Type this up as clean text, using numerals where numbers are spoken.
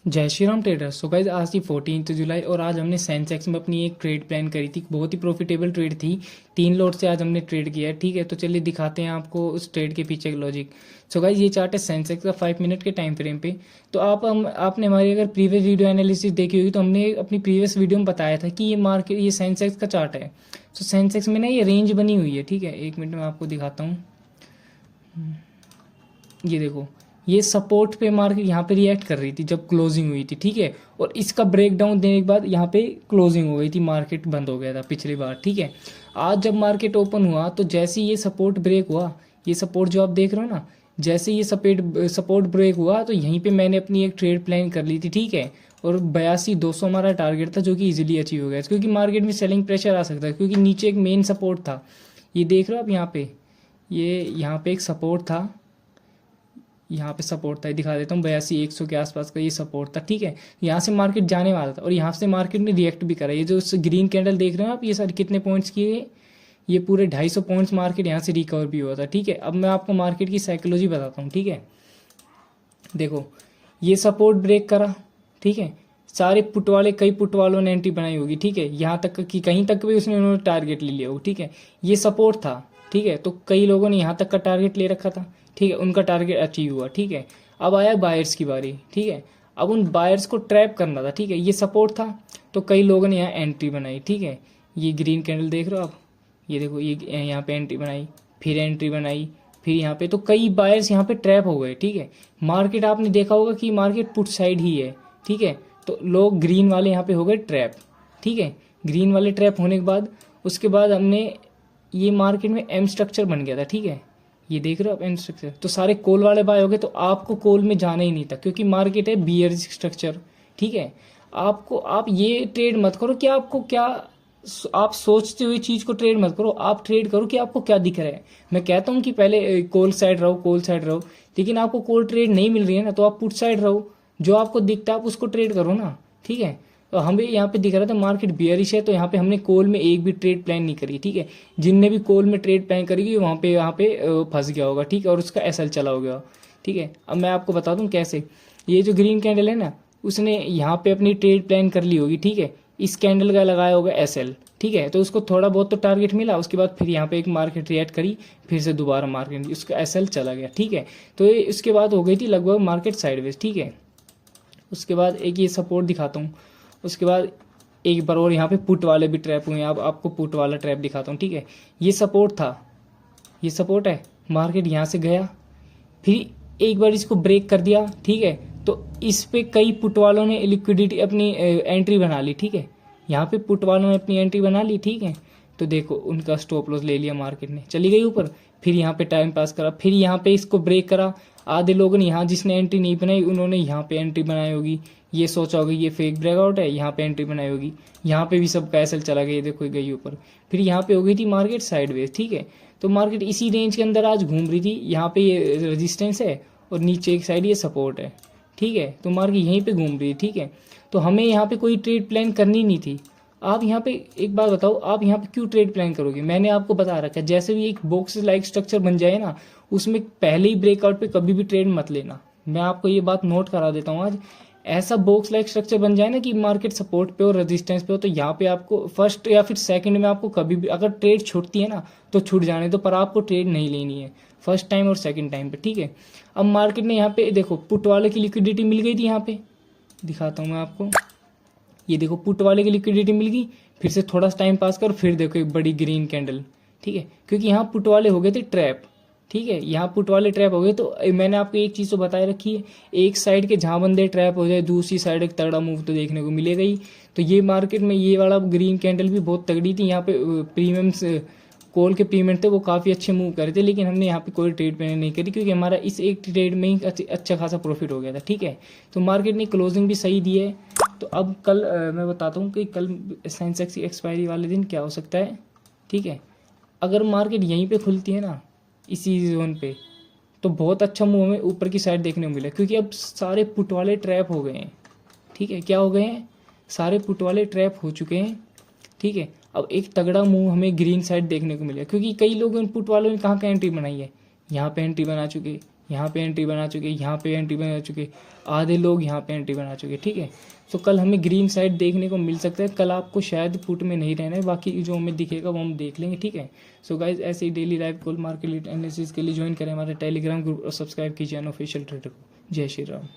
जय Shri Ram traders. So guys आज थी 14 जुलाई और आज हमने सेंसेक्स में अपनी एक ट्रेड प्लान करी थी। बहुत ही प्रॉफिटेबल ट्रेड थी। 3 लॉट से आज हमने ट्रेड किया है। ठीक है, तो चलिए दिखाते हैं आपको उस ट्रेड के पीछे का लॉजिक। सो गाइज ये चार्ट है सेंसेक्स का 5 मिनट के टाइम फ्रेम पे। तो आपने हमारी अगर प्रीवियस वीडियो एनालिसिस देखी होगी तो हमने अपनी प्रीवियस वीडियो में बताया था कि ये सेंसेक्स का चार्ट है। तो सेंसेक्स में ना ये रेंज बनी हुई है। ठीक है, 1 मिनट में आपको दिखाता हूँ। ये देखो, ये सपोर्ट पे मार्केट यहाँ पे रिएक्ट कर रही थी जब क्लोजिंग हुई थी। ठीक है, और इसका ब्रेक डाउन देने के बाद यहाँ पे क्लोजिंग हो गई थी, मार्केट बंद हो गया था पिछली बार। ठीक है, आज जब मार्केट ओपन हुआ तो जैसे ये सपोर्ट ब्रेक हुआ, ये सपोर्ट जो आप देख रहे हो ना, जैसे ये सपोर्ट ब्रेक हुआ तो यहीं पे मैंने अपनी एक ट्रेड प्लान कर ली थी। ठीक है, और 82,200 हमारा टारगेट था जो कि इजीली अचीव हो गया, क्योंकि मार्केट में सेलिंग प्रेशर आ सकता है, क्योंकि नीचे एक मेन सपोर्ट था। ये देख रहे हो आप यहाँ पे, ये यहाँ पे एक सपोर्ट था, यहाँ पे सपोर्ट था, दिखा देता हूँ, 82,100 के आसपास का ये सपोर्ट था। ठीक है, यहाँ से मार्केट जाने वाला था और यहाँ से मार्केट ने रिएक्ट भी करा। ये जो ग्रीन कैंडल देख रहे हो आप, ये सारे कितने पॉइंट्स किए, ये पूरे 250 पॉइंट्स मार्केट यहाँ से रिकवर भी हुआ था। ठीक है, अब मैं आपको मार्केट की साइकोलॉजी बताता हूँ। ठीक है, देखो, ये सपोर्ट ब्रेक करा। ठीक है, सारे पुट वाले, कई पुट वालों ने एंट्री बनाई होगी। ठीक है, यहाँ तक कि कहीं तक भी उसने उन्होंने टारगेट ले लिया होगा। ठीक है, ये सपोर्ट था। ठीक है, तो कई लोगों ने यहाँ तक का टारगेट ले रखा था। ठीक है, उनका टारगेट अचीव हुआ। ठीक है, अब आया बायर्स की बारी। ठीक है, अब उन बायर्स को ट्रैप करना था। ठीक है, ये सपोर्ट था तो कई लोगों ने यहाँ एंट्री बनाई। ठीक है, ये ग्रीन कैंडल देख रहे हो आप, ये देखो, ये यहाँ पे एंट्री बनाई, फिर एंट्री बनाई, फिर यहाँ पे, तो कई बायर्स यहाँ पे ट्रैप हो गए। ठीक है, मार्केट आपने देखा होगा कि मार्केट पुट साइड ही है। ठीक है, तो लोग ग्रीन वाले यहाँ पे हो गए ट्रैप। ठीक है, ग्रीन वाले ट्रैप होने के बाद उसके बाद हमने, ये मार्केट में एम स्ट्रक्चर बन गया था। ठीक है, ये देख रहे हो आप एम स्ट्रक्चर, तो सारे कोल वाले बाय हो गए, तो आपको कोल में जाना ही नहीं था क्योंकि मार्केट है बियर स्ट्रक्चर। ठीक है, आप ये ट्रेड मत करो कि आपको क्या, आप सोचते हुए चीज को ट्रेड मत करो, आप ट्रेड करो कि आपको क्या दिख रहा है। मैं कहता हूँ कि पहले कोल साइड रहो, कोल साइड रहो, लेकिन आपको कोल ट्रेड नहीं मिल रही है ना, तो आप पुट साइड रहो, जो आपको दिखता है आप उसको ट्रेड करो ना। ठीक है, तो हमें यहाँ पे दिख रहा था मार्केट बियरिश है, तो यहाँ पे हमने कोल में एक भी ट्रेड प्लान नहीं करी। ठीक है, जिनने भी कोल में ट्रेड प्लान करेगी वहाँ पे फंस गया होगा। ठीक है, और उसका एसएल चला हो गया। ठीक है, अब मैं आपको बता दूं कैसे। ये जो ग्रीन कैंडल है ना, उसने यहाँ पे अपनी ट्रेड प्लान कर ली होगी। ठीक है, इस कैंडल का लगाया होगा एसएल। ठीक है, तो उसको थोड़ा बहुत तो टारगेट मिला, उसके बाद फिर यहाँ पे एक मार्केट रिएक्ट करी, फिर से दोबारा मार्केट उसका एसएल चला गया। ठीक है, तो ये उसके बाद हो गई थी लगभग मार्केट साइडवेज। ठीक है, उसके बाद एक ये सपोर्ट दिखाता हूँ, उसके बाद एक बार और यहाँ पे पुट वाले भी ट्रैप हुए हैं। अब आपको पुट वाला ट्रैप दिखाता हूँ। ठीक है, ये सपोर्ट था, ये सपोर्ट है, मार्केट यहाँ से गया, फिर एक बार इसको ब्रेक कर दिया। ठीक है, तो इस पे कई पुट वालों ने लिक्विडिटी अपनी एंट्री बना ली। ठीक है, यहाँ पे पुट वालों ने अपनी एंट्री बना ली। ठीक है, तो देखो उनका स्टॉप लॉस ले लिया, मार्केट ने चली गई ऊपर, फिर यहाँ पे टाइम पास करा, फिर यहाँ पे इसको ब्रेक करा। आधे लोगों ने यहाँ, जिसने एंट्री नहीं बनाई उन्होंने यहाँ पे एंट्री बनाई होगी, ये सोचा होगा ये फेक ब्रेकआउट है, यहाँ पे एंट्री बनाई होगी, यहाँ पे भी सब कैसल चला गया, देखो गई ऊपर, फिर यहाँ पे हो गई थी मार्केट साइडवेज। ठीक है, तो मार्केट इसी रेंज के अंदर आज घूम रही थी। यहाँ पे ये रेजिस्टेंस है और नीचे एक साइड ये सपोर्ट है। ठीक है, तो मार्केट यहीं पे घूम रही है। ठीक है, तो हमें यहाँ पे कोई ट्रेड प्लान करनी नहीं थी। आप यहाँ पे एक बात बताओ, आप यहाँ पे क्यों ट्रेड प्लान करोगे? मैंने आपको बता रखा है, जैसे भी एक बॉक्स लाइक स्ट्रक्चर बन जाए ना, उसमें पहले ही ब्रेकआउट पे कभी भी ट्रेड मत लेना। मैं आपको ये बात नोट करा देता हूँ आज। ऐसा बॉक्स लाइक स्ट्रक्चर बन जाए ना कि मार्केट सपोर्ट पे और रेजिस्टेंस पे हो, तो यहाँ पे आपको फर्स्ट या फिर सेकंड में आपको कभी भी अगर ट्रेड छूटती है ना तो छूट जाने दो, पर आपको ट्रेड नहीं लेनी है फर्स्ट टाइम और सेकंड टाइम पे। ठीक है, अब मार्केट ने यहाँ पे देखो पुट वाले की लिक्विडिटी मिल गई थी, यहाँ पे दिखाता हूँ मैं आपको, ये देखो पुट वाले की लिक्विडिटी मिल गई, फिर से थोड़ा सा टाइम पास कर, फिर देखो एक बड़ी ग्रीन कैंडल। ठीक है, क्योंकि यहाँ पुट वाले हो गए थे ट्रैप। ठीक है, यहाँ पुट वाले ट्रैप हो गए, तो मैंने आपको एक चीज़ तो बताए रखी है, एक साइड के जहाँ बंदे ट्रैप हो जाए दूसरी साइड एक तगड़ा मूव तो देखने को मिलेगा ही। तो ये मार्केट में ये वाला ग्रीन कैंडल भी बहुत तगड़ी थी। यहाँ पे प्रीमियम कॉल के पेमेंट थे वो काफ़ी अच्छे मूव कर रहे थे, लेकिन हमने यहाँ पे कोई ट्रेड पेमेंट नहीं करी क्योंकि हमारा इस एक ट्रेड में ही अच्छा खासा प्रॉफिट हो गया था। ठीक है, तो मार्केट ने क्लोजिंग भी सही दी है। तो अब कल मैं बताता हूँ कि कल सेंसेक्स की एक्सपायरी वाले दिन क्या हो सकता है। ठीक है, अगर मार्केट यहीं पे खुलती है ना, इसी जोन पे, तो बहुत अच्छा मूव हमें ऊपर की साइड देखने को मिला, क्योंकि अब सारे पुट वाले ट्रैप हो गए हैं। ठीक है, क्या हो गए हैं, सारे पुट वाले ट्रैप हो चुके हैं। ठीक है, अब एक तगड़ा मूव हमें ग्रीन साइड देखने को मिला, क्योंकि कई लोगों ने पुट वालों ने कहाँ का एंट्री बनाई है, यहाँ पे एंट्री बना चुके, यहाँ पे एंट्री बना चुके, यहाँ पे एंट्री बना चुके, आधे लोग यहाँ पे एंट्री बना चुके, ठीक है। तो कल हमें ग्रीन साइड देखने को मिल सकता है, कल आपको शायद पुट में नहीं रहना है, बाकी जो हमें दिखेगा वो हम देख लेंगे, ठीक है। सो गाइज ऐसे ही daily live call market analysis के लिए ज्वाइन करें हमारे टेलीग्राम ग्रुप और सब्सक्राइब कीजिए अनऑफिशियल ट्रेडर को। जय श्री राम।